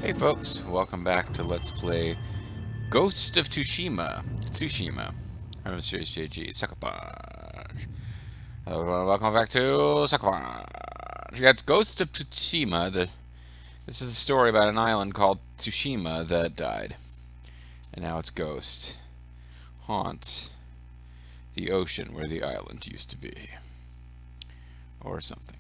Hey folks, welcome back to Let's Play Ghost of Tsushima. I'm a Series JG, Sucker Punch. Hello everyone, welcome back to Sucker Punch. Yeah, it's Ghost of Tsushima. This is the story about an island called Tsushima that died. And now its ghost haunts the ocean where the island used to be. Or something.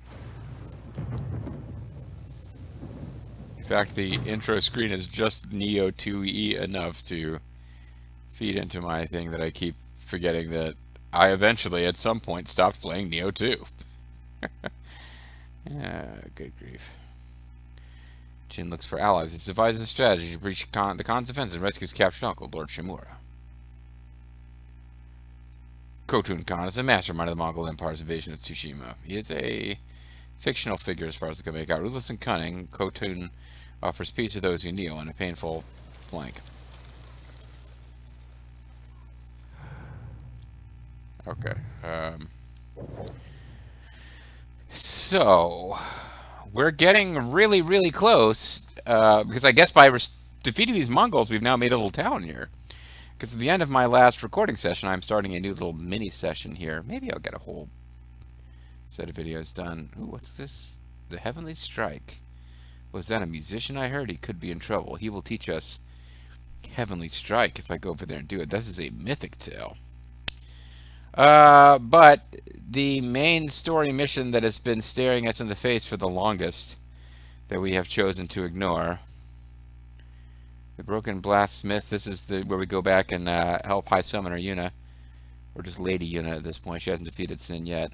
In fact, the intro screen is just Neo 2E enough to feed into my thing that I keep forgetting that I eventually, at some point, stopped playing Neo 2. Good grief. Jin looks for allies. He devises a strategy to breach the Khan's defense and rescue his captured uncle, Lord Shimura. Khotun Khan is a mastermind of the Mongol Empire's invasion of Tsushima. He is a fictional figure as far as I can make out. Ruthless and cunning, Khotun offers peace to those who kneel in a painful blank. Okay. So, we're getting really, really close, because I guess by defeating these Mongols, we've now made a little town here. Because at the end of my last recording session, I'm starting a new little mini session here. Maybe I'll get a whole set of videos done. Ooh, what's this? The Heavenly Strike. Was that a musician I heard? He could be in trouble. He will teach us Heavenly Strike if I go over there and do it. This is a mythic tale. But the main story mission that has been staring us in the face for the longest, that we have chosen to ignore. The Broken Blastsmith. This is where we go back and help High Summoner Yuna. Or just Lady Yuna at this point. She hasn't defeated Sin yet.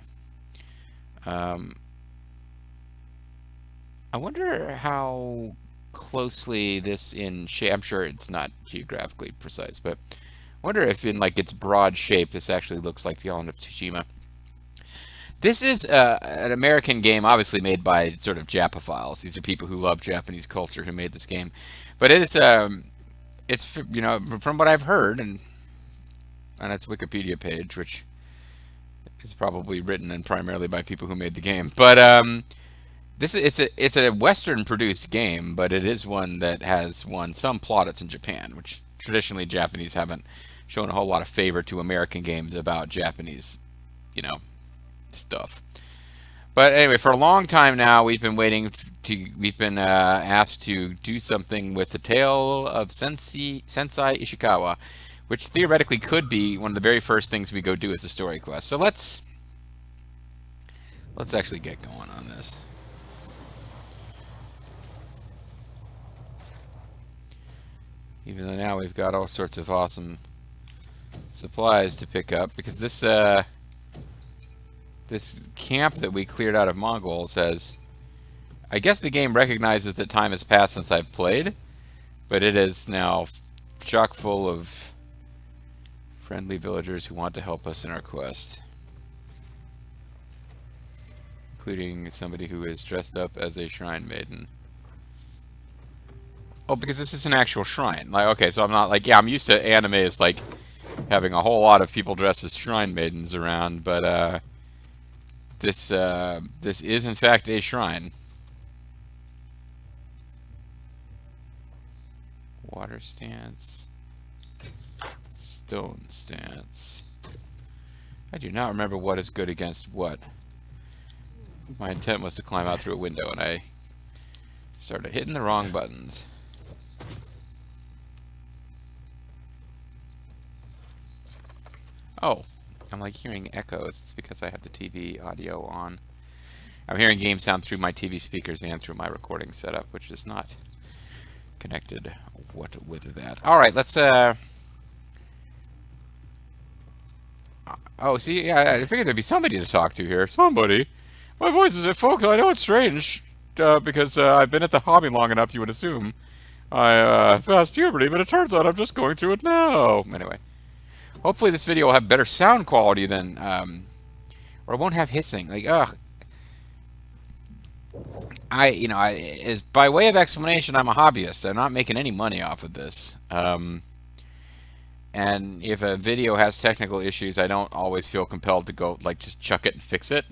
I wonder how closely this in shape, I'm sure it's not geographically precise, but I wonder if in like its broad shape this actually looks like the island of Tsushima. This is an American game, obviously made by sort of Japophiles. These are people who love Japanese culture who made this game. But it's you know, from what I've heard, and on its Wikipedia page, which is probably written and primarily by people who made the game, but it's a Western produced game, but it is one that has won some plaudits in Japan, which traditionally Japanese haven't shown a whole lot of favor to American games about Japanese, you know, stuff. But anyway, for a long time now, we've been asked to do something with the tale of Sensei Ishikawa, which theoretically could be one of the very first things we go do as a story quest. So let's actually get going on this. Even though now we've got all sorts of awesome supplies to pick up, because this camp that we cleared out of Mongols has, I guess the game recognizes that time has passed since I've played, but it is now chock full of friendly villagers who want to help us in our quest, including somebody who is dressed up as a shrine maiden. Oh, because this is an actual shrine. Like, okay, so I'm not like, yeah, I'm used to anime as like having a whole lot of people dressed as shrine maidens around, but this is in fact a shrine. Water stance, stone stance. I do not remember what is good against what. My intent was to climb out through a window, and I started hitting the wrong buttons. Oh, I'm like hearing echoes. It's because I have the TV audio on. I'm hearing game sound through my TV speakers and through my recording setup, which is not connected with that. All right, let's oh, see, yeah, I figured there'd be somebody to talk to here. Somebody. My voice is it, folks. I know it's strange because I've been at the hobby long enough. You would assume I passed puberty, but it turns out I'm just going through it now. Anyway. Hopefully this video will have better sound quality than, or it won't have hissing. Like, ugh. Is by way of explanation, I'm a hobbyist. I'm not making any money off of this. And if a video has technical issues, I don't always feel compelled to go, like, just chuck it and fix it.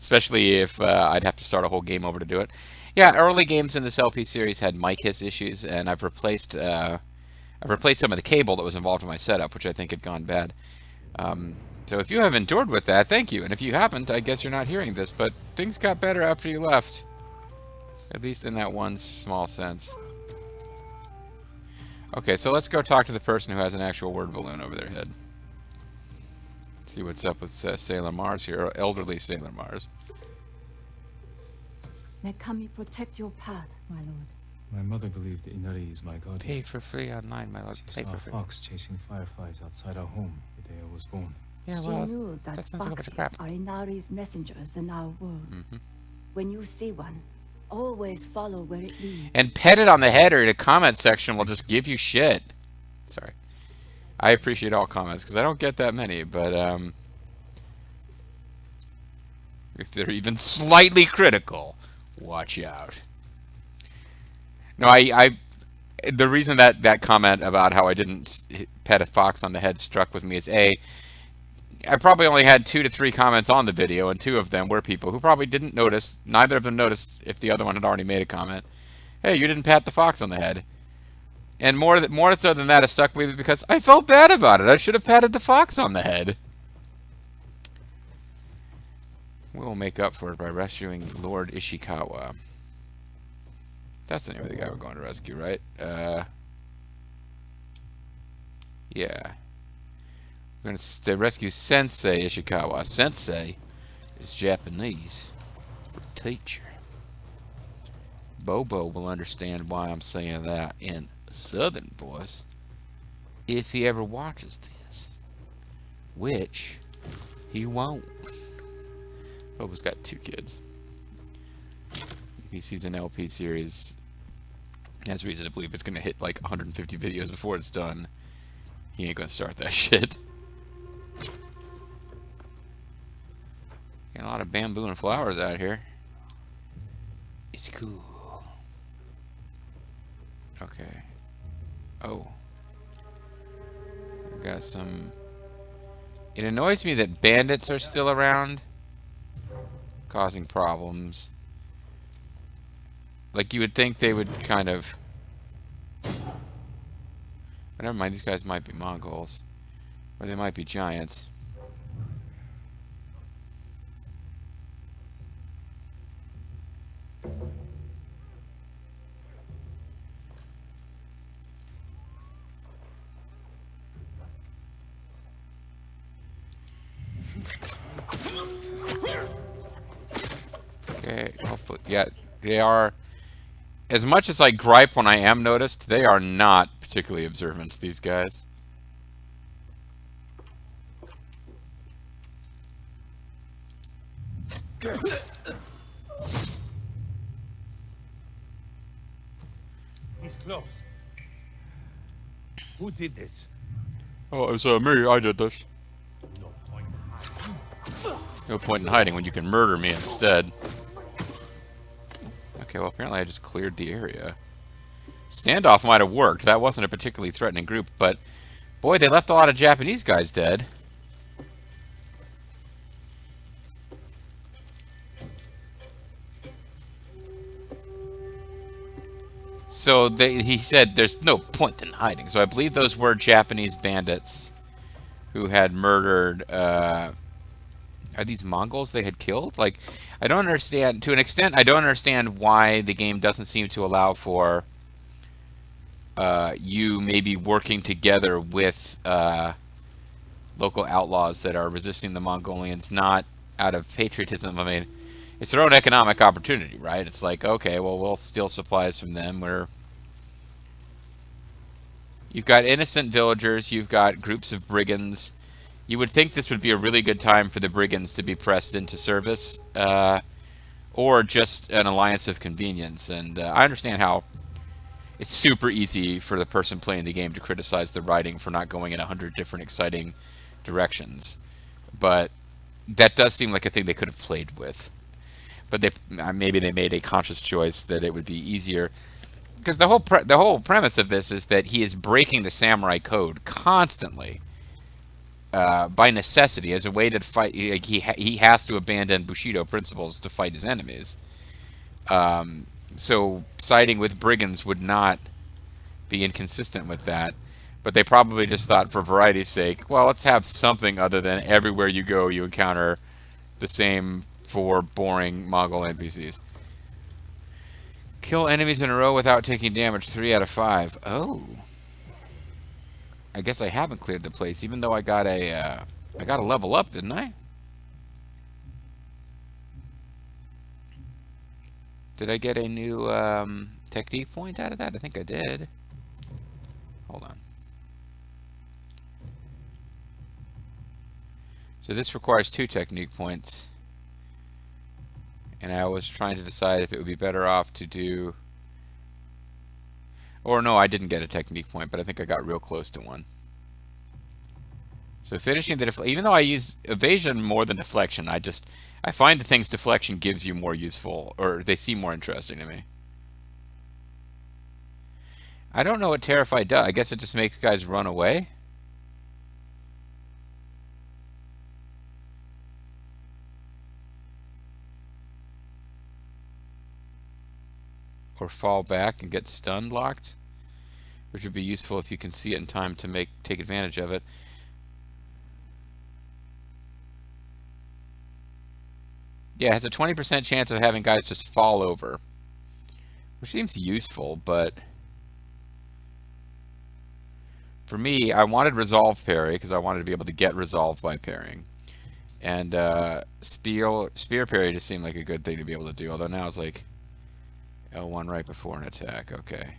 especially if I'd have to start a whole game over to do it. Yeah, early games in this LP series had mic hiss issues, and I've replaced some of the cable that was involved in my setup, which I think had gone bad. So if you have endured with that, thank you. And if you haven't, I guess you're not hearing this, but things got better after you left. At least in that one small sense. Okay, so let's go talk to the person who has an actual word balloon over their head. See what's up with Sailor Mars here, elderly Sailor Mars. May Kami protect your path, my lord. My mother believed Inari is my guardian. Pay for free online, my lord. She Pay saw for a free. fox chasing fireflies outside our home the day I was born. Yeah, She well, knew that sounds like a bunch foxes of crap. are Inari's messengers in our world. Mm-hmm. When you see one, always follow where it leads. And pet it on the head, or the comment section will just give you shit. Sorry. I appreciate all comments, because I don't get that many, but if they're even slightly critical, watch out. No, the reason that comment about how I didn't pet a fox on the head struck with me is I probably only had 2 to 3 comments on the video, and 2 of them were people who probably didn't notice. Neither of them noticed if the other one had already made a comment. Hey, you didn't pat the fox on the head. And more so than that, it stuck with me because I felt bad about it. I should have patted the fox on the head. We'll make up for it by rescuing Lord Ishikawa. That's the name of the guy we're going to rescue, right? Yeah. We're going to rescue Sensei Ishikawa. Sensei is Japanese for teacher. Bobo will understand why I'm saying that in Southern voice if he ever watches this. Which he won't. Bobo's got 2 kids. If he sees an LP series, he has reason to believe it's going to hit like 150 videos before it's done. He ain't going to start that shit. Got a lot of bamboo and flowers out here. It's cool. Okay. Oh. I've got some... It annoys me that bandits are still around, causing problems. Like, you would think they would kind of... But never mind, these guys might be Mongols. Or they might be giants. Okay, hopefully, yeah, they are, as much as I gripe when I am noticed, they are not particularly observant, these guys. He's close. Who did this? Oh, it was me, I did this. No point hiding. No point in hiding when you can murder me instead. Okay, well apparently I just cleared the area. Standoff might have worked. That wasn't a particularly threatening group, but boy, they left a lot of Japanese guys dead. So he said there's no point in hiding. So I believe those were Japanese bandits who had murdered... Are these Mongols they had killed? Like, I don't understand. To an extent, I don't understand why the game doesn't seem to allow for you maybe working together with local outlaws that are resisting the Mongolians, not out of patriotism. I mean, it's their own economic opportunity, right? It's like, okay, well, we'll steal supplies from them. You've got innocent villagers. You've got groups of brigands. You would think this would be a really good time for the brigands to be pressed into service, or just an alliance of convenience. And I understand how it's super easy for the person playing the game to criticize the writing for not going in 100 different exciting directions. But that does seem like a thing they could have played with. But maybe they made a conscious choice that it would be easier. Because the whole premise of this is that he is breaking the samurai code constantly. by necessity, as a way to fight. Like he has to abandon Bushido principles to fight his enemies. So siding with brigands would not be inconsistent with that. But they probably just thought, for variety's sake, well, let's have something other than everywhere you go you encounter the same four boring Mongol NPCs. Kill enemies in a row without taking damage, 3 out of 5. Oh. I guess I haven't cleared the place, even though I got a level up, didn't I? Did I get a new technique point out of that? I think I did. Hold on. So this requires 2 technique points. And I was trying to decide if it would be better off to do... Or no, I didn't get a technique point, but I think I got real close to one. So finishing the even though I use evasion more than deflection, I find the things deflection gives you more useful, or they seem more interesting to me. I don't know what Terrify does. I guess it just makes guys run away. Or fall back and get stun locked, which would be useful if you can see it in time to take advantage of it. Yeah, it has a 20% chance of having guys just fall over, which seems useful, but for me, I wanted resolve parry because I wanted to be able to get resolved by parrying. And spear parry just seemed like a good thing to be able to do, although now it's like L1 right before an attack. Okay.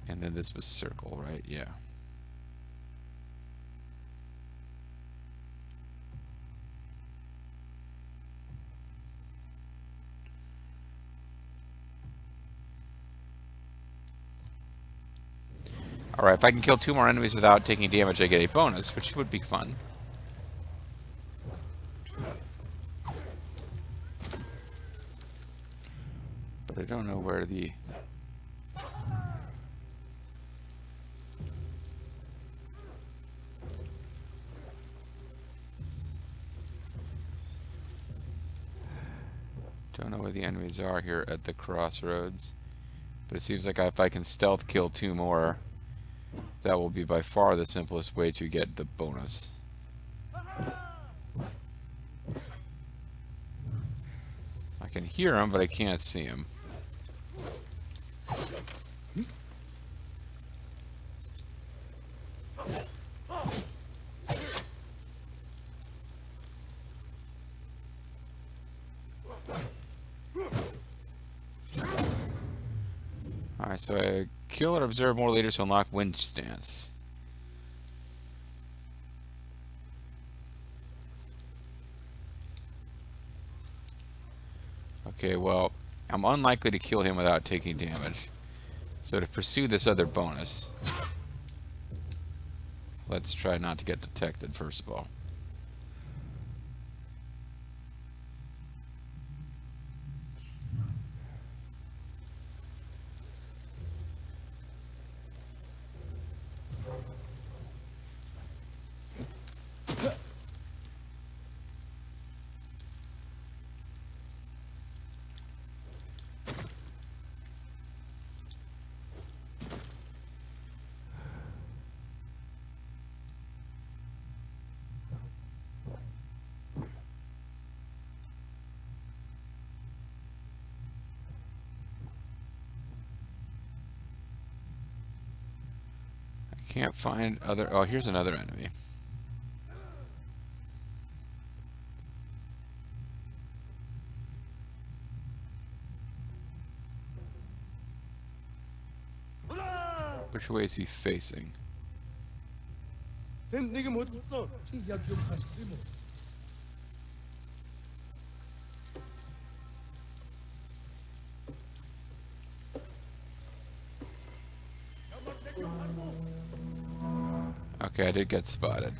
And then this was circle, right? Yeah. Alright, if I can kill 2 more enemies without taking damage, I get a bonus, which would be fun. But I don't know where the... Don't know where the enemies are here at the crossroads. But it seems like if I can stealth kill 2 more, that will be by far the simplest way to get the bonus. I can hear them, but I can't see them. Alright, so I kill and observe more leaders to unlock wind stance. Okay, well, I'm unlikely to kill him without taking damage. So to pursue this other bonus, let's try not to get detected first of all. Can't find other... Oh, here's another enemy. Which way is he facing? Okay, I did get spotted.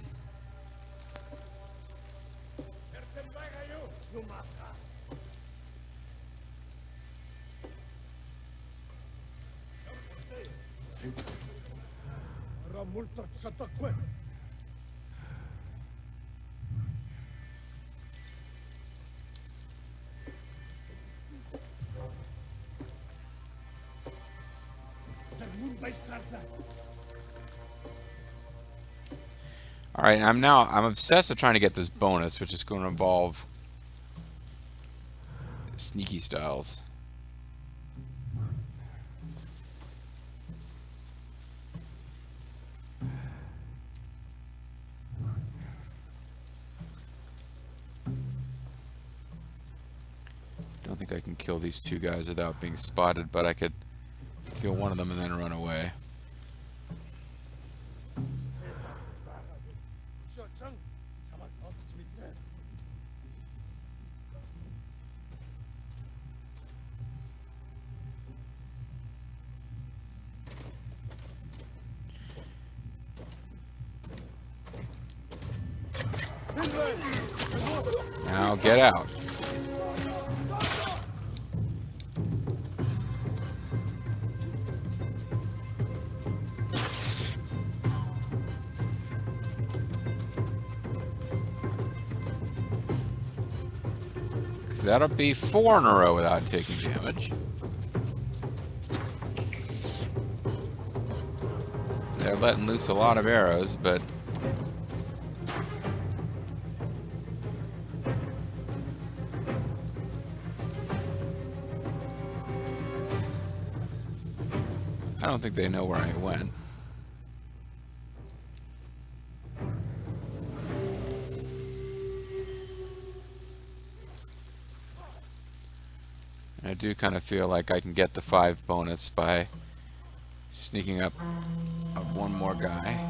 Alright, I'm obsessed with trying to get this bonus, which is going to involve sneaky styles. Don't think I can kill these two guys without being spotted, but I could kill one of them and then run away. Now get out. That'll be 4 in a row without taking damage. They're letting loose a lot of arrows, but I don't think they know where I went. I do kind of feel like I can get the 5 bonus by sneaking up one more guy.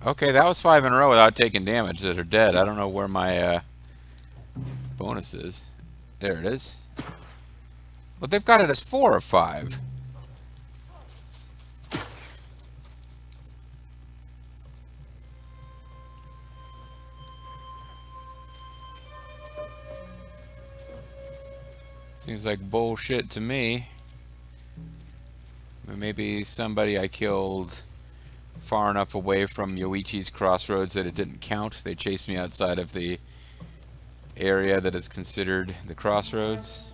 Okay, that was 5 in a row without taking damage that are dead. I don't know where my bonus is. There it is. But they've got it as 4 or 5. Seems like bullshit to me. Maybe somebody I killed far enough away from Yoichi's crossroads that it didn't count. They chased me outside of the area that is considered the crossroads.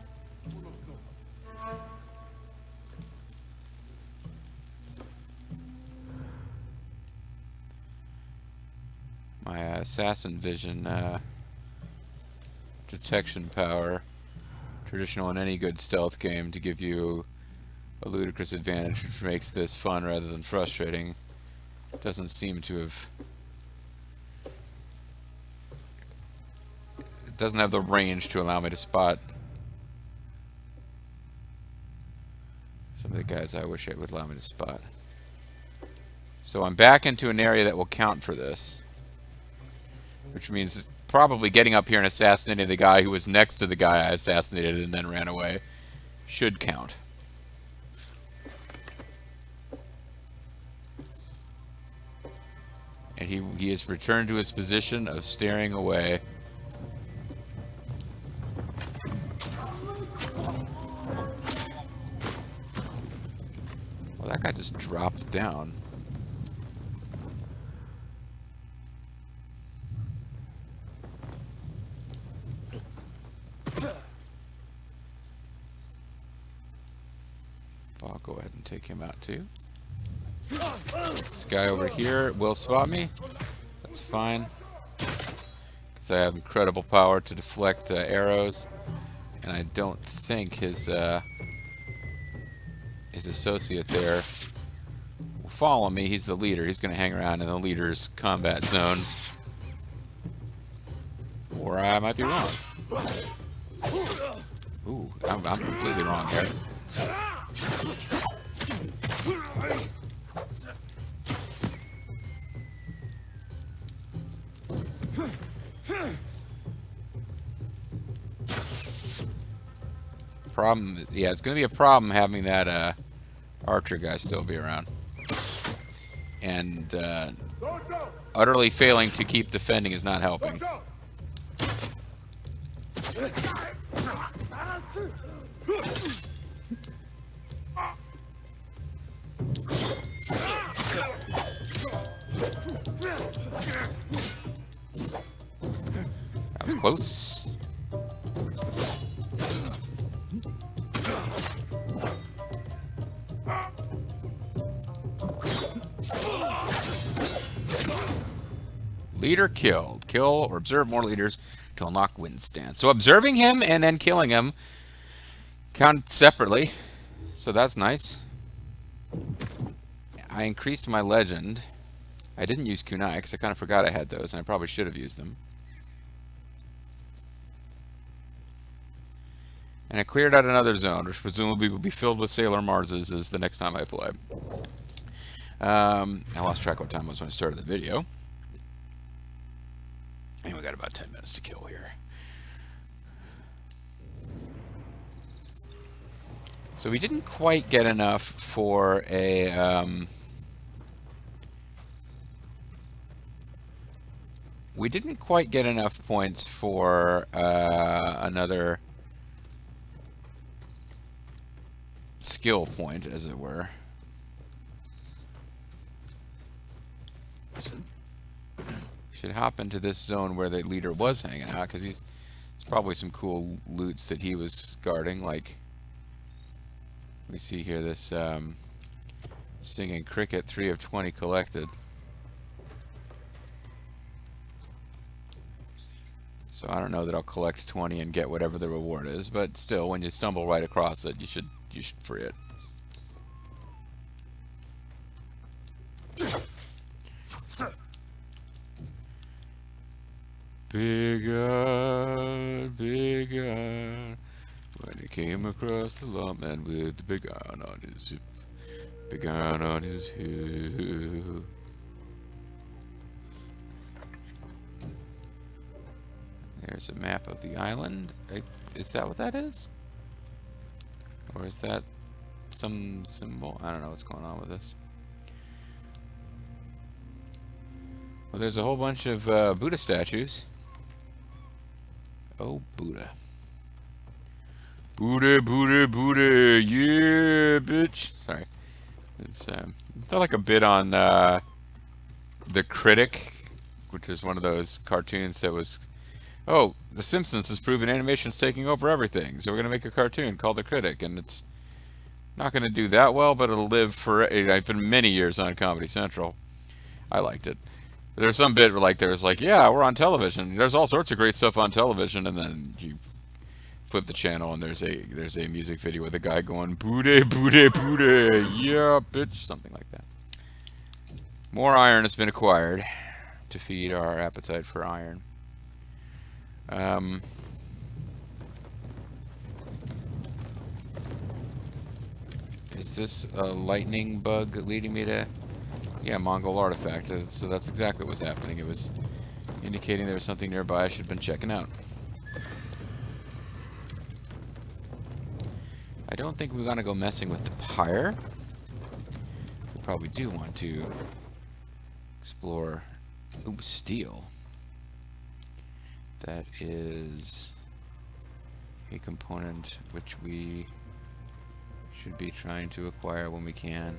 My assassin vision detection power, traditional in any good stealth game, to give you a ludicrous advantage, which makes this fun rather than frustrating, doesn't seem to have... It doesn't have the range to allow me to spot some of the guys I wish it would allow me to spot. So I'm back into an area that will count for this, which means probably getting up here and assassinating the guy who was next to the guy I assassinated and then ran away should count. And he has returned to his position of staring away. Well, that guy just dropped down. I'll go ahead and take him out too. This guy over here will spot me. That's fine, because I have incredible power to deflect arrows, and I don't think his associate there will follow me. He's the leader. He's going to hang around in the leader's combat zone, or I might be wrong. Ooh, I'm completely wrong here. Problem, yeah, it's going to be a problem having that archer guy still be around. and utterly failing to keep defending is not helping. That was close. Leader killed. Kill or observe more leaders to unlock wind stance. So observing him and then killing him count separately. So that's nice. I increased my legend. I didn't use kunai because I kind of forgot I had those, and I probably should have used them. And I cleared out another zone, which presumably will be filled with Sailor Marses as the next time I play. I lost track of what time it was when I started the video. And we got about 10 minutes to kill here. So we didn't quite get enough for a... we didn't quite get enough points for another skill point, as it were. Should hop into this zone where the leader was hanging out, because there's probably some cool loots that he was guarding, like we see here this singing cricket, 3 of 20 collected. So I don't know that I'll collect 20 and get whatever the reward is, but still, when you stumble right across it, you should free it. Big iron, big iron. When he came across the lawman with the big iron on his hip, big iron on his hip. There's a map of the island. Is that what that is? Or is that some symbol? I don't know what's going on with this. Well, there's a whole bunch of Buddha statues. Oh, Buddha. Buddha, Buddha, Buddha, yeah, bitch. Sorry. It's like a bit on The Critic, which is one of those cartoons that was... Oh, The Simpsons has proven animation's taking over everything, so we're going to make a cartoon called The Critic, and it's not going to do that well, but it'll live for... It's been many years on Comedy Central. I liked it. There's some bit where, like, there's like, yeah, we're on television. There's all sorts of great stuff on television, and then you flip the channel, and there's a music video with a guy going, Booty, booty, booty, yeah, bitch, something like that. More iron has been acquired to feed our appetite for iron. Is this a lightning bug leading me to... Yeah, Mongol artifact. So that's exactly what's happening. It was indicating there was something nearby I should have been checking out. I don't think we want to go messing with the pyre. We probably do want to explore... Ooh, steel. That is a component which we should be trying to acquire when we can.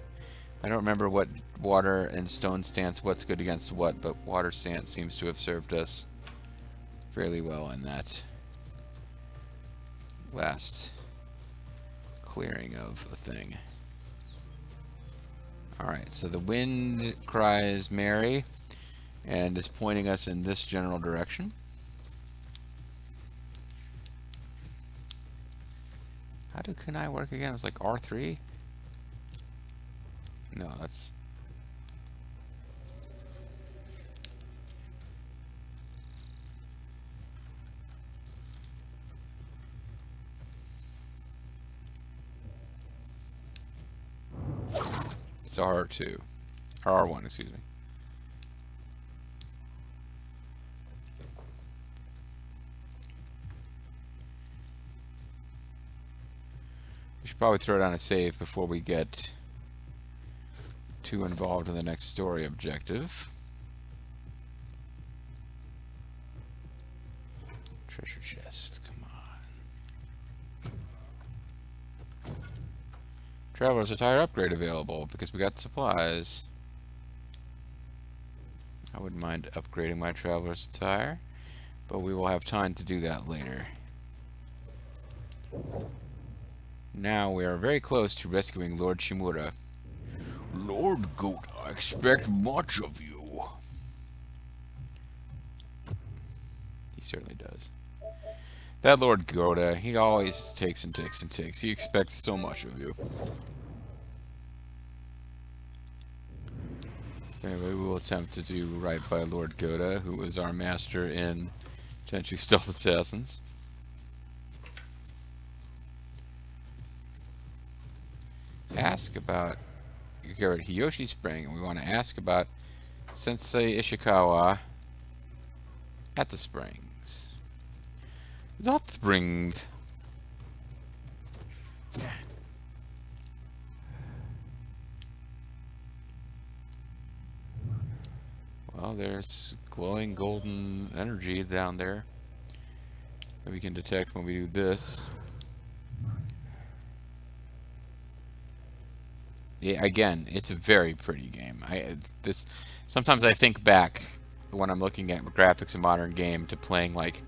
I don't remember what water and stone stance, what's good against what, but water stance seems to have served us fairly well in that last clearing of a thing. Alright, so the wind cries merry and is pointing us in this general direction. How do kunai work again? It's like R3? No, that's... It's R2. Or R1, excuse me. We should probably throw down a save before we get too involved in the next story objective. Treasure chest, come on. Traveler's attire upgrade available because we got supplies. I wouldn't mind upgrading my traveler's attire, but we will have time to do that later. Now we are very close to rescuing Lord Shimura. Lord Goat, I expect much of you. He certainly does. That Lord Goda, he always takes and takes and takes. He expects so much of you. Anyway, we will attempt to do right by Lord Goda, who is our master in Tenchu Stealth Assassins. Ask about Hiyoshi Spring, and we want to ask about Sensei Ishikawa at the springs. That springs. Well, there's glowing golden energy down there that we can detect when we do this. Yeah, again, it's a very pretty game. Sometimes I think back when I'm looking at graphics in modern game to playing like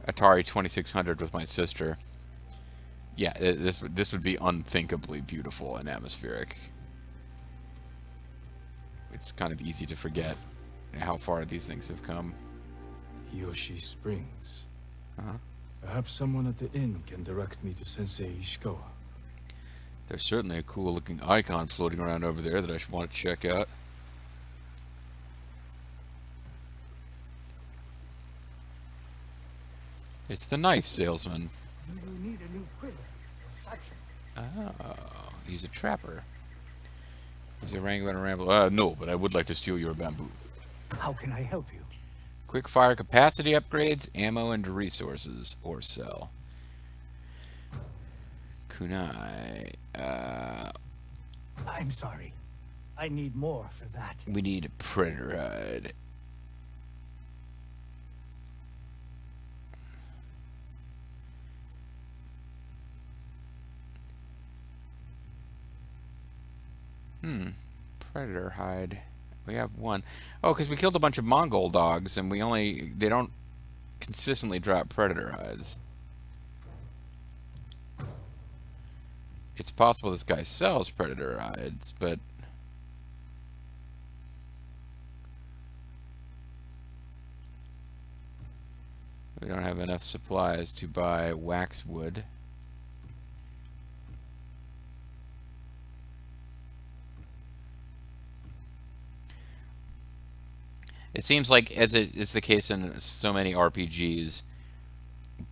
Atari 2600 with my sister. Yeah, this would be unthinkably beautiful and atmospheric. It's kind of easy to forget how far these things have come. Yoshi Springs. Uh-huh. Perhaps someone at the inn can direct me to Sensei Ishikawa. There's certainly a cool looking icon floating around over there that I should want to check out. It's the knife salesman. Do you need a new quiver or satchel? Oh, he's a trapper. He's a wrangler and a rambler. No, but I would like to steal your bamboo. How can I help you? Quick fire capacity upgrades, ammo, and resources. Or sell. Kunai. I'm sorry. I need more for that. We need a predator hide. Predator hide. We have one. Oh, because we killed a bunch of Mongol dogs, and they don't consistently drop predator hides. It's possible this guy sells predator hides, but we don't have enough supplies to buy waxwood. It seems like, as it is the case in so many RPGs,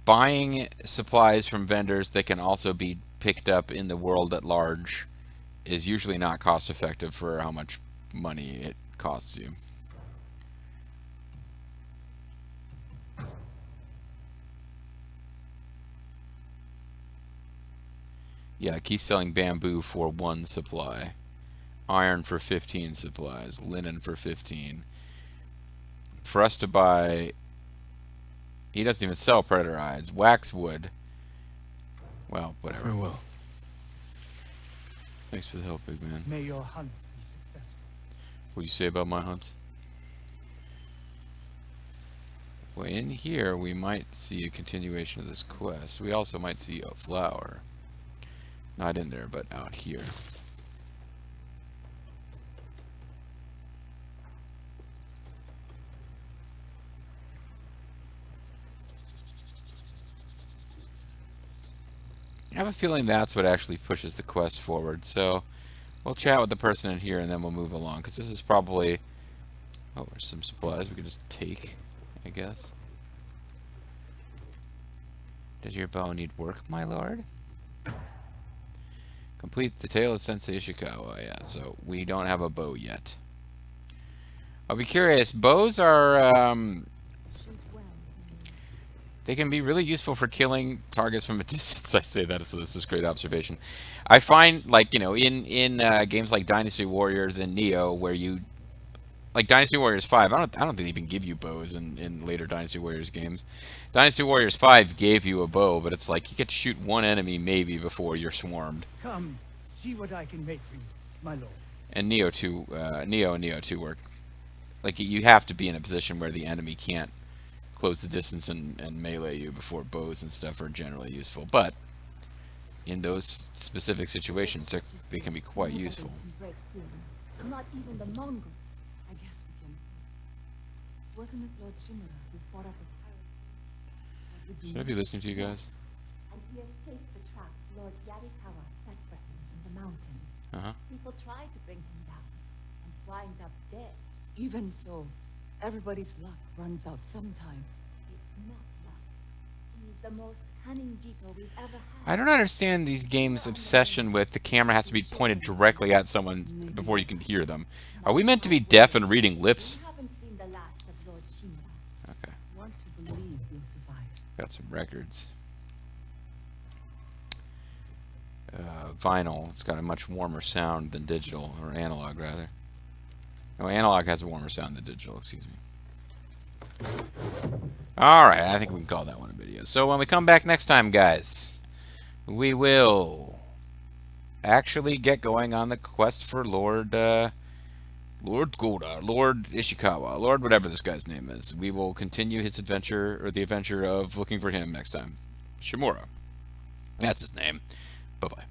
buying supplies from vendors that can also be picked up in the world at large is usually not cost effective for how much money it costs you. Yeah, he's selling bamboo for 1 supply, iron for 15 supplies, linen for 15. For us to buy, he doesn't even sell predator hides. Waxwood. Well, whatever. Farewell. Thanks for the help, big man. May your hunts be successful. What do you say about my hunts? Well, in here we might see a continuation of this quest. We also might see a flower. Not in there, but out here. I have a feeling that's what actually pushes the quest forward, so we'll chat with the person in here and then we'll move along, because this is probably... Oh, there's some supplies we can just take, I guess. Does your bow need work, my lord? Complete the tale of Sensei Ishikawa. Yeah, so we don't have a bow yet. I'll be curious. Bows are... They can be really useful for killing targets from a distance. I say that, so this is a great observation. I find, like, in games like Dynasty Warriors and Neo, where you like Dynasty Warriors 5, I don't think they even give you bows in later Dynasty Warriors games. Dynasty Warriors 5 gave you a bow, but it's like you get to shoot one enemy maybe before you're swarmed. Come, see what I can make for you, my lord. And Neo and Neo 2 work. Like, you have to be in a position where the enemy can't close the distance and melee you before bows and stuff are generally useful. But in those specific situations, they can be quite useful. Break through. Not even the Mongols. I guess we can. Wasn't it Lord Shimura who fought up a pirate? Should I be listening to you guys? And he escaped the trap Lord Yarikawa set for him in the mountains. Uh-huh. People tried to bring him down and wind up dead. Even so, everybody's luck runs out sometime. It's not luck. He's the most cunning Jiko we've ever had. I don't understand these games' obsession with the camera has to be pointed directly at someone before you can hear them. Are we meant to be deaf and reading lips? We haven't seen the last of Lord Shimura. Okay, Want to believe you'll survive. got some records. Vinyl, it's got a much warmer sound than digital, or analog rather. No, analog has a warmer sound than digital, excuse me. Alright, I think we can call that one a video. So when we come back next time, guys, we will actually get going on the quest for Lord Goda, Lord Ishikawa, Lord whatever this guy's name is. We will continue his adventure, or the adventure of looking for him next time. Shimura. That's his name. Bye-bye.